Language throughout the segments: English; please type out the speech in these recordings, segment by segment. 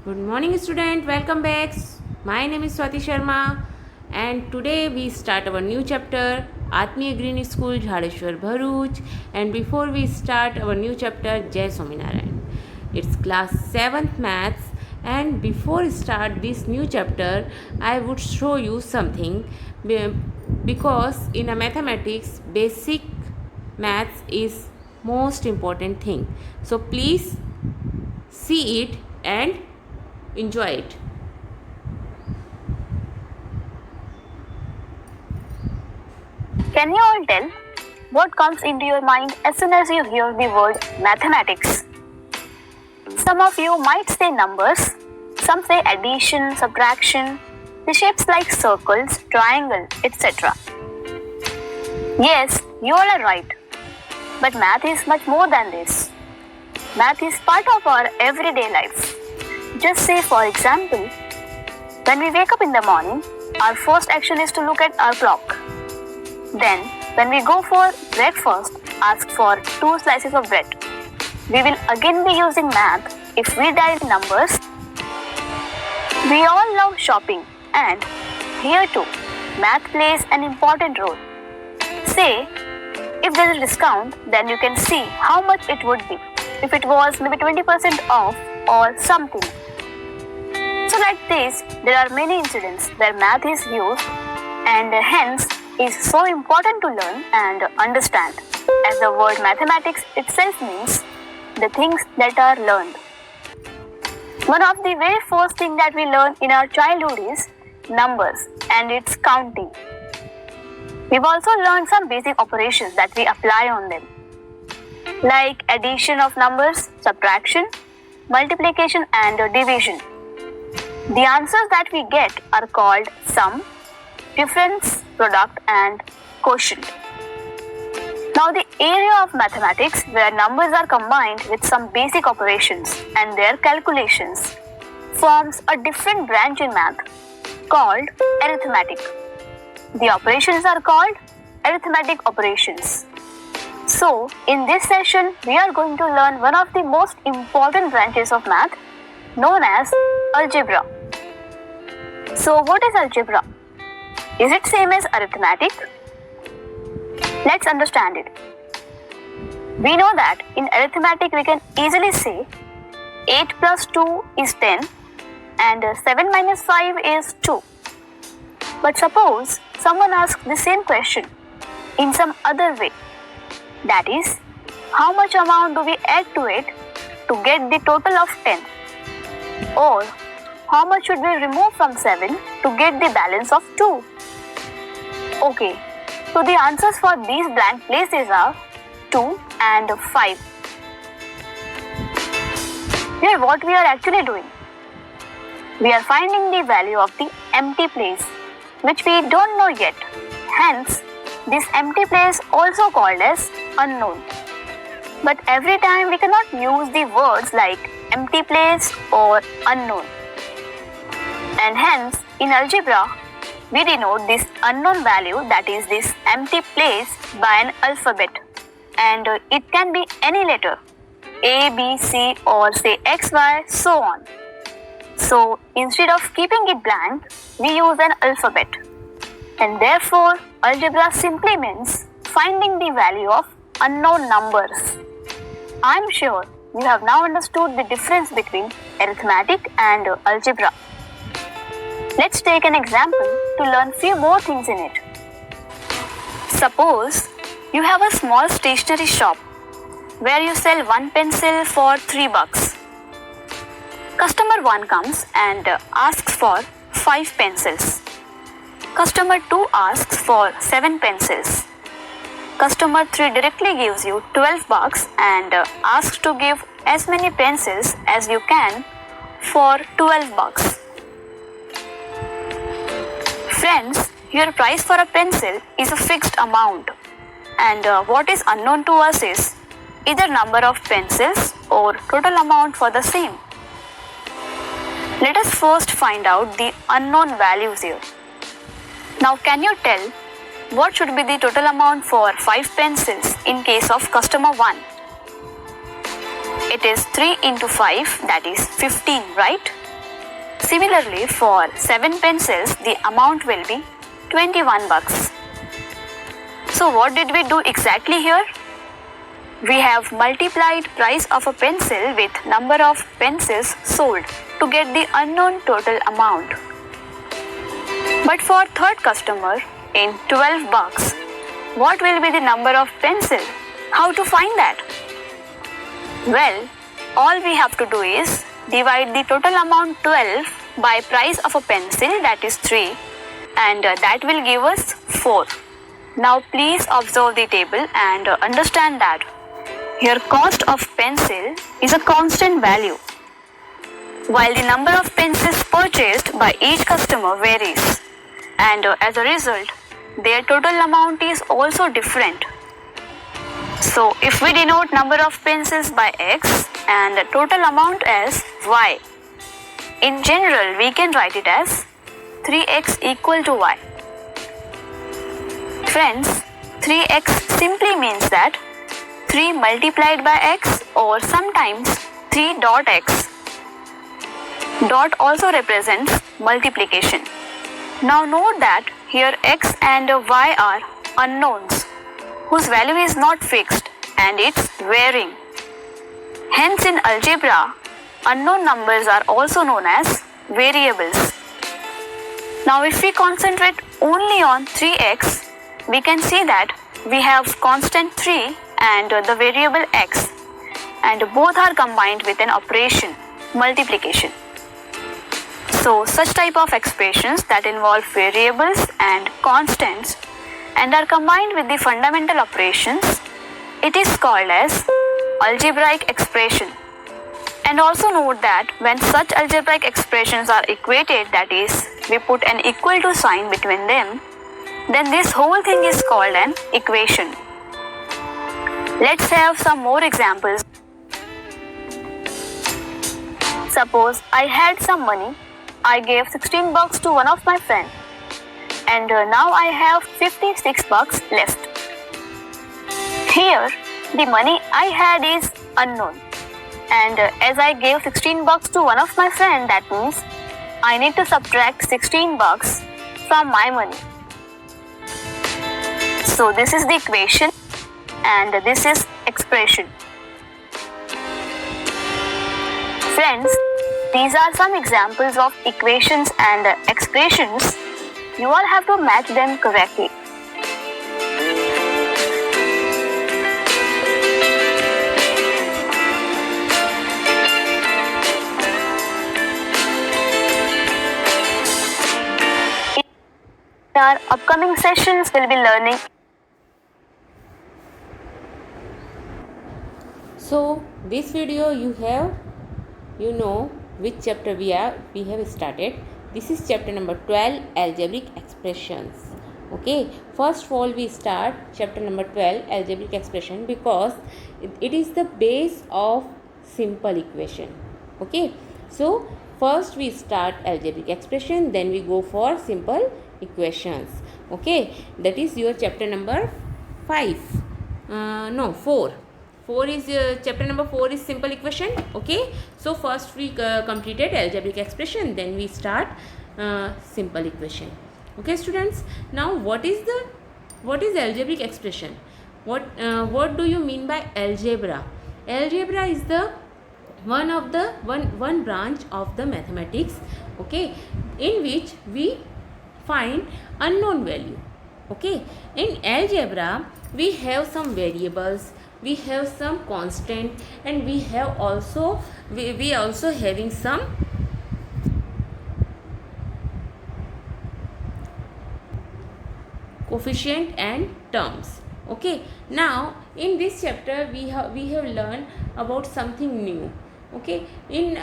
Good morning, student. Welcome back. My name is Swati Sharma, and today we start our new chapter, Atmiya Green School, Jhadeshwar, Bharuch. And before we start our new chapter, Jai Swaminarayan. It's class 7th maths, and before start this new chapter, I would show you something because in a mathematics, basic maths is most important thing. So please see it and enjoy it. Can you all tell what comes into your mind as soon as you hear the word mathematics? Some of you might say numbers, some say addition, subtraction, the shapes like circles, triangle, etc. Yes, you all are right. But math is much more than this. Math is part of our everyday life. Just say, for example, when we wake up in the morning, our first action is to look at our clock. Then, when we go for breakfast, ask for 2 slices of bread. We will again be using math if we dial numbers. We all love shopping, and here too, math plays an important role. Say, if there is a discount, then you can see how much it would be if it was maybe 20% off or something. So like this, there are many incidents where math is used and hence is so important to learn and understand, as the word mathematics itself means the things that are learned. One of the very first things that we learn in our childhood is numbers and its counting. We've also learned some basic operations that we apply on them, like addition of numbers, subtraction, multiplication and division. The answers that we get are called sum, difference, product and quotient. Now the area of mathematics where numbers are combined with some basic operations and their calculations forms a different branch in math called arithmetic. The operations are called arithmetic operations. So in this session we are going to learn one of the most important branches of math known as algebra. So what is algebra? Is it same as arithmetic? Let's understand it. We know that in arithmetic we can easily say 8 plus 2 is 10 and 7 minus 5 is 2. But suppose someone asks the same question in some other way. That is, how much amount do we add to it to get the total of 10? Or how much should we remove from 7 to get the balance of 2? Okay, so the answers for these blank places are 2 and 5. Here what we are actually doing? We are finding the value of the empty place, which we don't know yet. Hence, this empty place also called as unknown. But every time we cannot use the words like empty place or unknown. And hence, in algebra, we denote this unknown value, that is this empty place, by an alphabet. And it can be any letter, A, B, C or say X, Y, so on. So instead of keeping it blank, we use an alphabet. And therefore, algebra simply means finding the value of unknown numbers. I'm sure you have now understood the difference between arithmetic and algebra. Let's take an example to learn few more things in it. Suppose you have a small stationery shop where you sell one pencil for $3. Customer 1 comes and asks for 5 pencils. Customer 2 asks for 7 pencils. Customer 3 directly gives you $12 and asks to give as many pencils as you can for $12. Friends, your price for a pencil is a fixed amount, and what is unknown to us is either number of pencils or total amount for the same. Let us first find out the unknown values here. Now can you tell what should be the total amount for 5 pencils in case of customer 1? It is 3 into 5, that is 15, right? Similarly, for 7 pencils, the amount will be 21 bucks. So what did we do exactly here? We have multiplied price of a pencil with number of pencils sold to get the unknown total amount. But for third customer, in 12 bucks, what will be the number of pencil? How to find that? Well, all we have to do is divide the total amount 12 by price of a pencil, that is 3, and that will give us 4. Now please observe the table and understand that here cost of pencil is a constant value, while the number of pencils purchased by each customer varies, and as a result, their total amount is also different. So if we denote number of pencils by X and the total amount as Y, in general we can write it as 3x equal to Y. Friends, 3x simply means that 3 multiplied by x, or sometimes 3 dot x. Dot also represents multiplication. Now note that here x and y are unknowns, whose value is not fixed and it's varying. Hence in algebra, unknown numbers are also known as variables. Now if we concentrate only on 3x, we can see that we have constant 3 and the variable x, and both are combined with an operation, multiplication. So such type of expressions that involve variables and constants and are combined with the fundamental operations, it is called as algebraic expression. And also note that when such algebraic expressions are equated, that is, we put an equal to sign between them, then this whole thing is called an equation. Let's have some more examples. Suppose I had some money. I gave 16 bucks to one of my friends, and now I have 56 bucks left. Here, the money I had is unknown, and as I gave 16 bucks to one of my friends, that means I need to subtract 16 bucks from my money. So this is the equation and this is expression. Friends, these are some examples of equations and expressions. You all have to match them correctly. In our upcoming sessions, we'll be learning. So this video you know which chapter we have started. This is chapter number 12, algebraic expressions. Okay, first of all we start chapter number 12, algebraic expression, because it is the base of simple equation. Okay, so first we start algebraic expression, then we go for simple equations. Okay, that is your chapter number 4. 4 is chapter number 4 is simple equation. Okay, so first we completed algebraic expression, then we start simple equation. Okay students, now what is algebraic expression? What do you mean by algebra? Algebra is the one branch of the mathematics, okay, in which we find unknown value. Okay, in algebra we have some variables, we have some constant, and we also having some coefficient and terms. Okay, now in this chapter we have learned about something new. Okay, in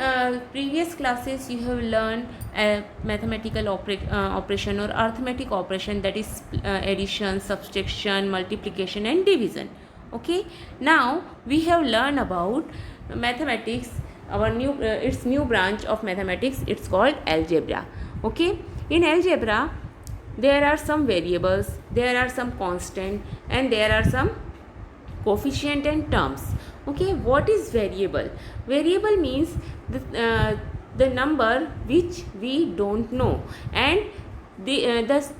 previous classes you have learned mathematical operation or arithmetic operation, that is addition, subtraction, multiplication and division. Okay, now we have learned about mathematics, our its new branch of mathematics, it's called algebra. Okay, in algebra there are some variables, there are some constant, and there are some coefficient and terms. Okay, what is variable? Variable means the number which we don't know, and this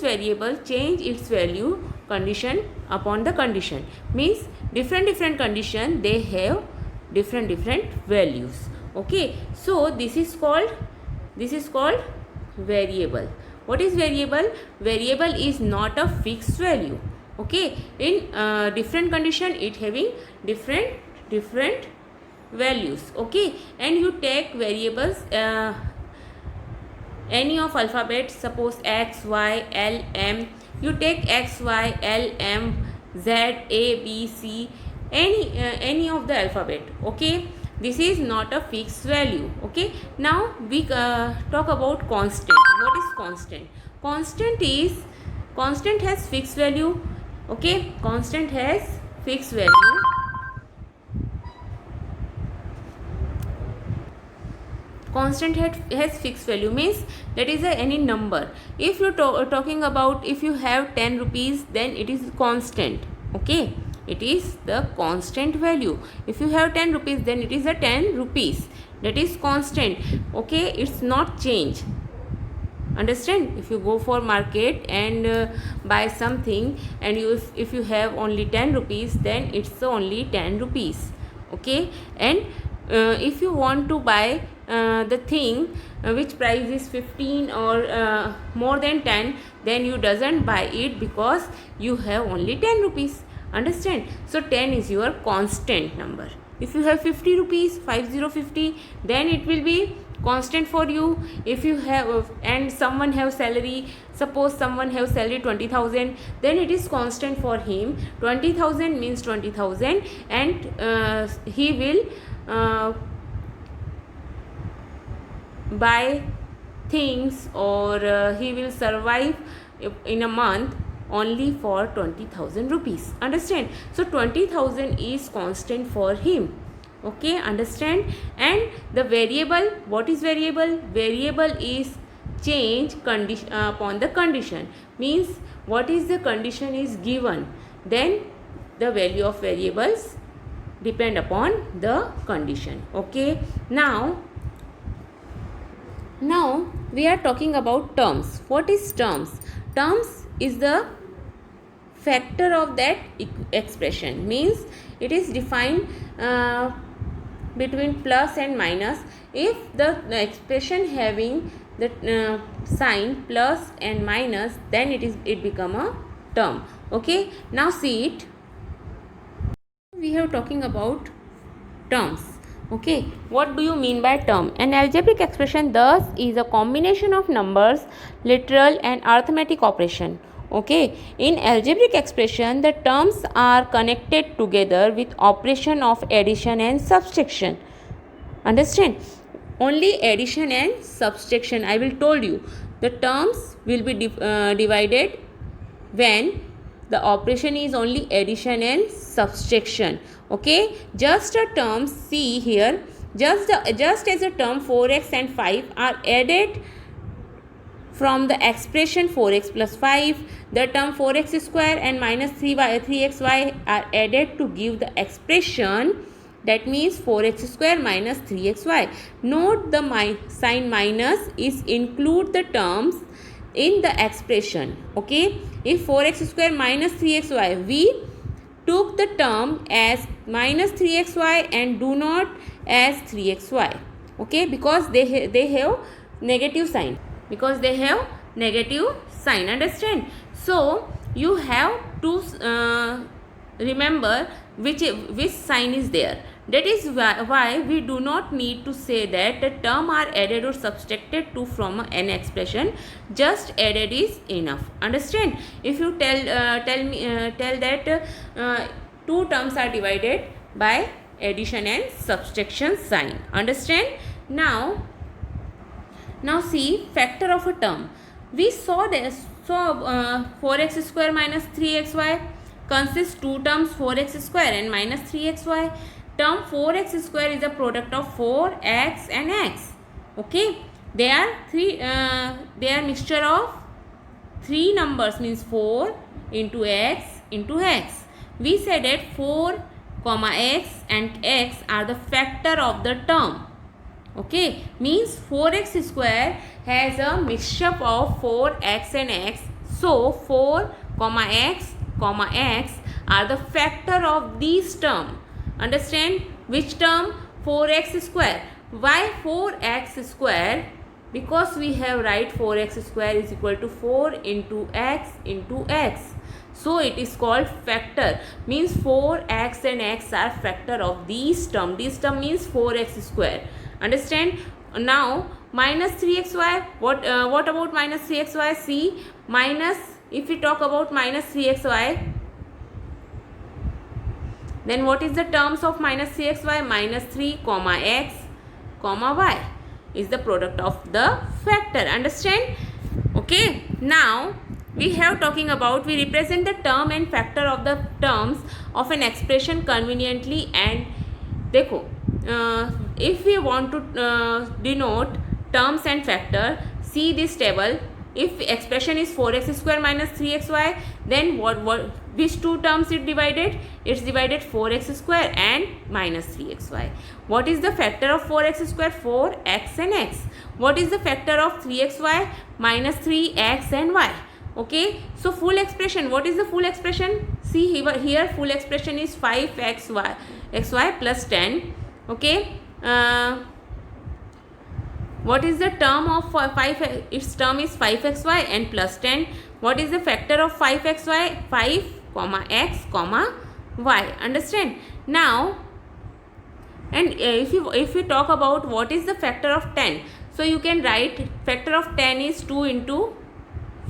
variable change its value condition upon the condition, means different condition they have different values. Okay, so this is called variable. What is variable? Variable is not a fixed value. Okay, in different condition it having different values. Okay, and you take variables any of alphabet, suppose x, y, l, m. You take x, y, l, m, z, a, b, c, any of the alphabet. Okay, this is not a fixed value. Okay, now we talk about constant. What is constant? Constant has fixed value. Okay, constant has fixed value. Constant has fixed value, means that is any number. If you talking about, if you have 10 rupees, then it is constant. Okay, it is the constant value. If you have 10 rupees, then it is a 10 rupees, that is constant. Okay, it's not change. Understand? If you go for market and buy something, and if you have only 10 rupees, then it's only 10 rupees. Okay, and if you want to buy the thing which price is 15 or more than 10, then you doesn't buy it because you have only 10 rupees. Understand? So 10 is your constant number. If you have 50 rupees, 50, then it will be constant for you. If you have and someone have salary, suppose someone have salary 20,000, then it is constant for him. 20,000 means 20,000, and he will buy things, or he will survive in a month only for 20,000 rupees. Understand? So 20,000 is constant for him. Okay, understand? And the variable, what is variable? Variable is change condition upon the condition, means what is the condition is given, then the value of variables depend upon the condition. Okay, now we are talking about terms. What is terms? Terms is the factor of that expression, means it is defined between plus and minus. If the expression having the sign plus and minus, then it become a term. Okay, now see it. We have talking about terms. Okay, what do you mean by term? An algebraic expression thus is a combination of numbers, literal and arithmetic operation. Okay, in algebraic expression the terms are connected together with operation of addition and subtraction. Understand? Only addition and subtraction. I will told you the terms will be divided when the operation is only addition and subtraction. Okay, just a term, see here, just as a term 4x and 5 are added from the expression 4x plus 5, the term 4x square and minus 3xy are added to give the expression, that means 4x square minus 3xy. Note the sign minus is include the terms in the expression. Okay, if 4x square minus 3xy, we took the term as minus 3xy and do not as 3xy. Okay, because they have negative sign. Understand? So you have to remember which sign is there. That is why we do not need to say that the term are added or subtracted to from an expression. Just added is enough. Understand? If you tell that two terms are divided by addition and subtraction sign. Understand? Now see factor of a term. We saw this. So 4x square minus 3xy consists two terms, 4x square and minus 3xy. Term 4x square is a product of 4x and x. Okay, they are mixture of three numbers, means 4 into x into x. We said that 4, x and x are the factor of the term. Okay, means 4x square has a mixture of 4x and x. So 4 comma x comma x are the factor of these term. Understand which term? 4x square. Why 4x square? Because we have write 4x square is equal to 4 into x into x. So it is called factor, means 4x and x are factor of these term. This term means 4x square. Understand? Now minus 3xy, what about minus 3xy? See, minus, if we talk about minus 3xy, then what is the terms of minus 3xy? Minus 3 comma x comma y is the product of the factor. Understand? Okay, now we have talking about, we represent the term and factor of the terms of an expression conveniently. And देखो, if we want to denote terms and factor, see this table. If expression is 4x square minus 3xy, then which two terms it divided? It's divided 4x square and minus 3xy. What is the factor of 4x square? 4x and x. What is the factor of 3xy? Minus 3x and y. Okay, so full expression, what is the full expression? See here full expression is 5xy plus 10. Okay, what is the term of 5? Its term is 5xy and plus 10. What is the factor of 5xy? 5 comma x comma y. Understand? Now, and if you talk about what is the factor of 10, so you can write factor of 10 is 2 into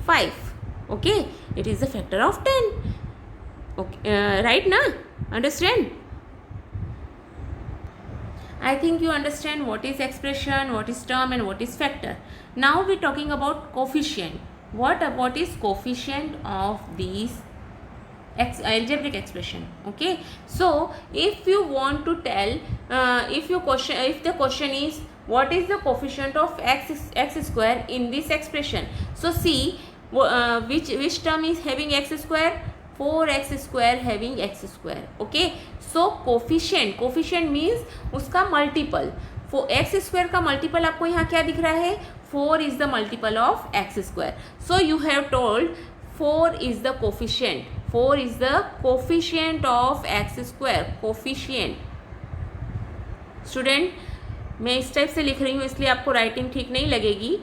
5. Okay, it is the factor of 10. Okay, right now? Understand? I think you understand what is expression, what is term, and what is factor. Now we are talking about coefficient. What is coefficient of these algebraic expression? Okay, so if you want to tell, if the question is what is the coefficient of x square in this expression, so see which term is having x square? 4x square having x square. Okay, so coefficient means उसका multiple. X square का multiple आपको यहाँ क्या दिख रहा है? 4 is the multiple of x square. So you have told 4 is the coefficient. 4 is the coefficient of x square. Coefficient. Student, मैं इस टाइप से लिख रही हूँ इसलिए आपको राइटिंग ठीक नहीं लगेगी.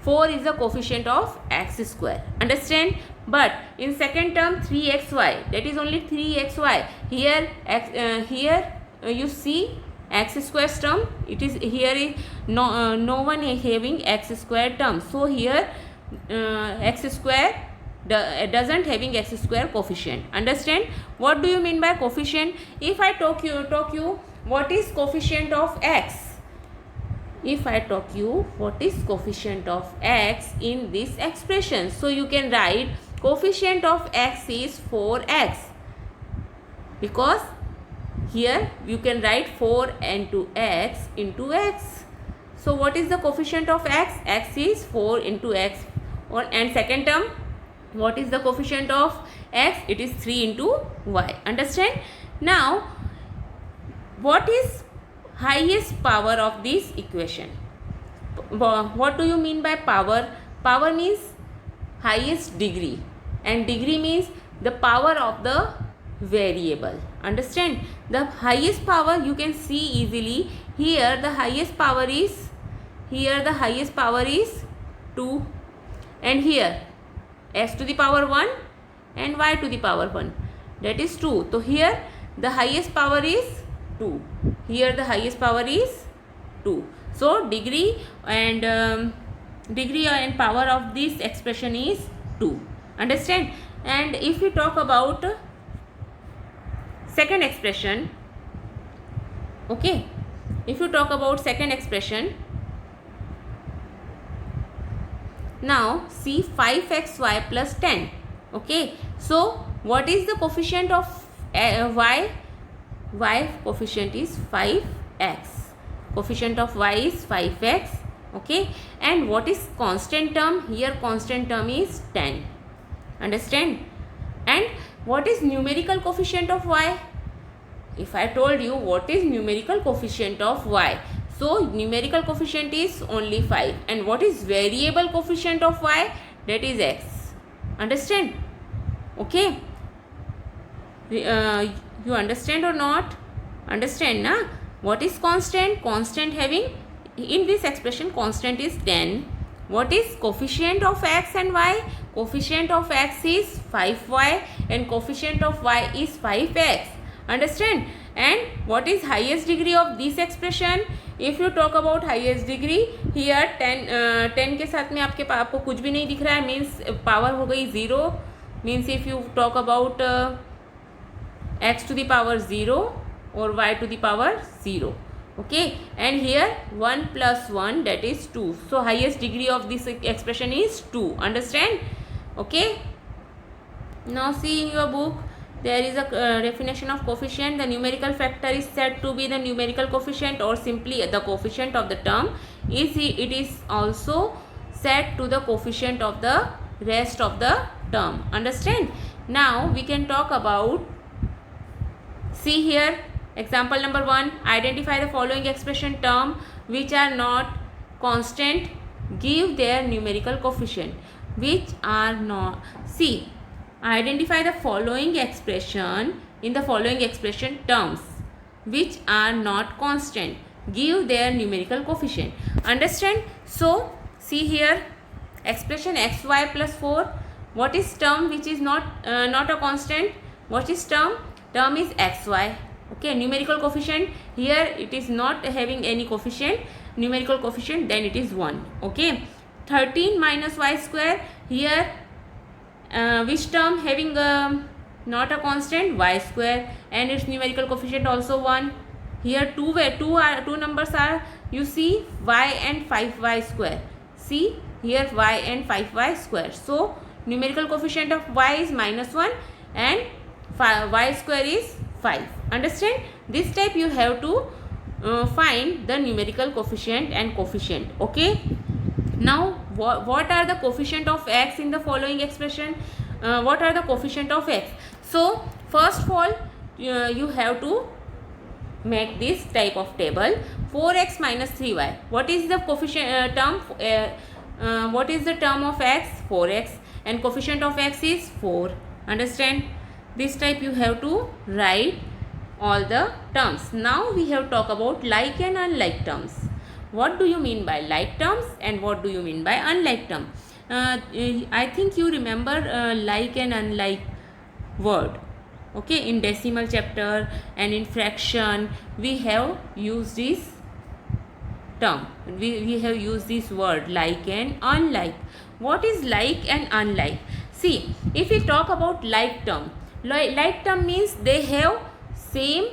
4 is the coefficient of x square. Understand? But in second term 3xy, that is only 3xy. Here you see x square term. It is here is no one is having x square term. So here x square doesn't having x square coefficient. Understand? What do you mean by coefficient? If I talk you what is coefficient of x? If I talk you what is coefficient of x in this expression, so you can write coefficient of x is 4x, because here you can write 4 into x into x. So what is the coefficient of x? X is 4 into x. And second term, what is the coefficient of x? It is 3 into y. Understand? Now what is highest power of this equation? What do you mean by power? Power means highest degree, and degree means the power of the variable. Understand? The highest power you can see easily. Here the highest power is 2, and here x to the power 1 and y to the power 1, that is 2. So here the highest power is 2. Here the highest power is 2. So degree and power of this expression is 2. Understand? And if we talk about second expression, okay, if you talk about second expression, now see 5xy plus 10. Okay, so what is the coefficient of y? Y coefficient is 5x. Coefficient of y is 5x. Okay, and what is constant term? Here constant term is 10. Understand? And what is numerical coefficient of y? if I told you what is numerical coefficient of y, so numerical coefficient is only 5, and what is variable coefficient of y, that is x. Understand? Okay, you understand or not? Understand na? What is constant? Constant having, in this expression constant is 10. What is coefficient of x and y? Coefficient of x is 5y and coefficient of y is 5x. Understand? And what is highest degree of this expression? If you talk about highest degree, here 10 के साथ में आपको कुछ भी नहीं दिख रहा है, मीन्स पावर हो गई 0. Means if you talk about x to the power 0 or y to the power 0. Okay, and here 1 plus 1, that is 2. So highest degree of this expression is 2. Understand? Okay, now see in your book, there is a definition of coefficient. The numerical factor is said to be the numerical coefficient or simply the coefficient of the term. It is also said to the coefficient of the rest of the term. Understand? Now we can talk about, see here, example number 1. Identify the following expression term which are not constant. Give their numerical coefficient. Which are not. See, identify the following expression, in the following expression terms which are not constant. Give their numerical coefficient. Understand? So see here, expression xy plus 4. What is term which is not a constant? What is term? Term is xy. Okay, numerical coefficient, here it is not having any coefficient, numerical coefficient, then it is 1. Okay, 13 minus y square, here which term having not a constant? Y square, and its numerical coefficient also 1. Here two numbers are, you see, y and 5y square. See here, y and 5y square. So numerical coefficient of y is -1 and y square is 5. Understand? This type you have to find the numerical coefficient and coefficient. Okay, now what are the coefficient of x in the following expression? What are the coefficient of x? So first of all, you have to make this type of table. 4x minus 3y. What is the coefficient term? What is the term of x? 4x, and coefficient of x is 4. Understand? This type you have to write all the terms. Now we have talked about like and unlike terms. What do you mean by like terms and what do you mean by unlike term? I think you remember like and unlike word. Okay, in decimal chapter and in fraction we have used this term. We have used this word like and unlike. What is like and unlike? See, if we talk about like term, like term means they have same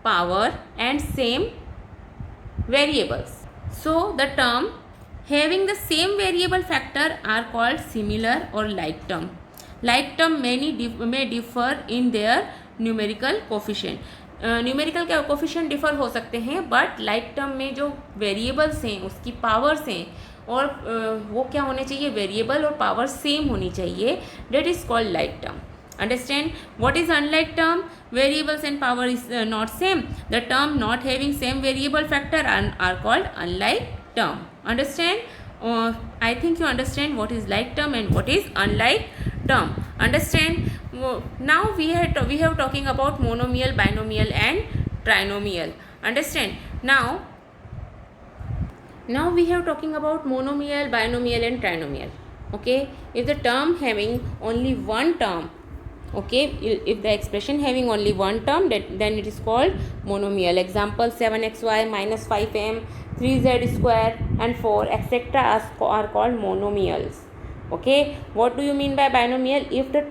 power and same variables. So the term having the same variable factor are called similar or like term. Like term may differ in their numerical coefficient. Numerical के coefficient differ हो सकते हैं, but like term में जो variables हैं उसकी powers हैं और वो क्या होने चाहिए, वेरिएबल और पावर सेम होनी चाहिए, that is called like term. Understand? What is unlike term? Variables and power is not same. The term not having same variable factor are called unlike term. Understand? I think you understand what is like term and what is unlike term. Understand? Now we have talking about monomial, binomial and trinomial. Understand? Now we have talking about monomial, binomial and trinomial. Okay, if the term having only one term, okay, if the expression having only one term, then it is called monomial. Example 7xy minus 5m 3z square and 4 etc. are called monomials. Okay, what do you mean by binomial? If the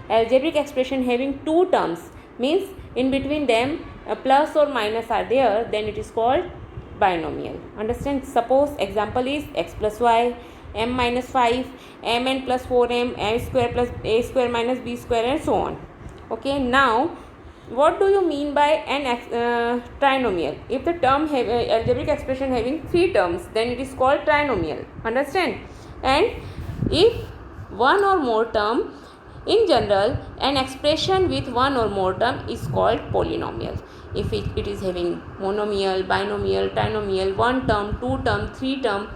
algebraic expression having two terms, means in between them a plus or minus are there, then it is called binomial. Understand? Suppose example is x plus y, m minus 5, mn plus 4m, m square plus a square minus b square and so on. Okay, now what do you mean by an trinomial? If the term have algebraic expression having three terms, then it is called trinomial. Understand? And if one or more term, in general an expression with one or more term is called polynomial. if it is having monomial, binomial, trinomial, one term, two term, three term,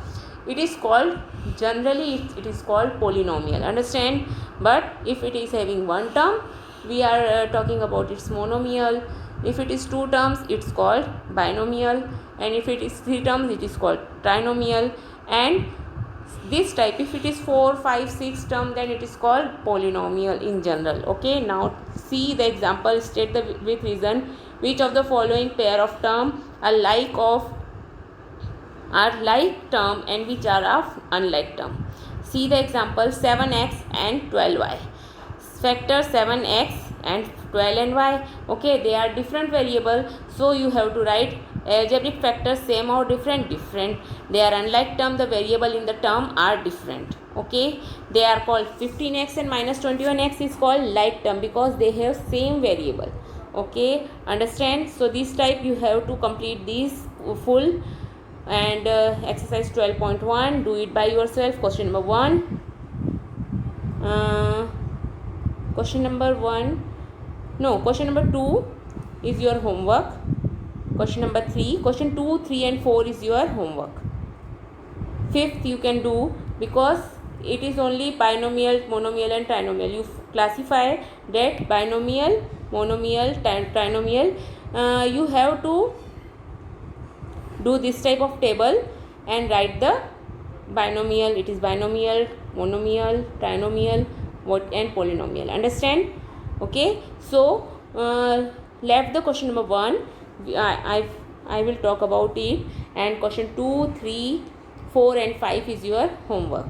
it is called, generally it is called polynomial, understand. But if it is having one term, we are talking about its monomial. If it is two terms, it's called binomial, and if it is three terms, it is called trinomial. And this type, if it is 4, 5, 6 term, then it is called polynomial in general. Okay, now see the example, state the with reason which of the following pair of term are like term and which are of unlike term. See the example, 7x and 12y. Factor 7x and 12 and y. Okay, they are different variable, so you have to write algebraic factors same or different. They are unlike term, the variable in the term are different. Okay, they are called 15x and minus 21x is called like term because they have same variable. Okay, understand. So this type you have to complete these full. And exercise 12.1, do it by yourself. Question number 1. Question number 2 is your homework. Question number 3, question 2, 3 and 4 is your homework. 5th you can do because it is only binomial, monomial and trinomial. You classify that binomial, monomial, trinomial. You have to do this type of table and write the binomial, it is binomial, monomial, trinomial, and polynomial, understand. Okay, so left the question number 1, I will talk about it, and question 2, 3, 4 and 5 is your homework.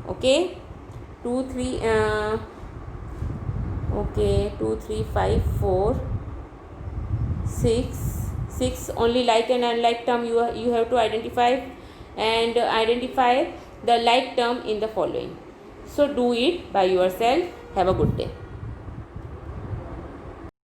Okay, 2, 3, 5, 4, 6 only like and unlike term you have to identify, and identify the like term in the following. So do it by yourself. Have a good day.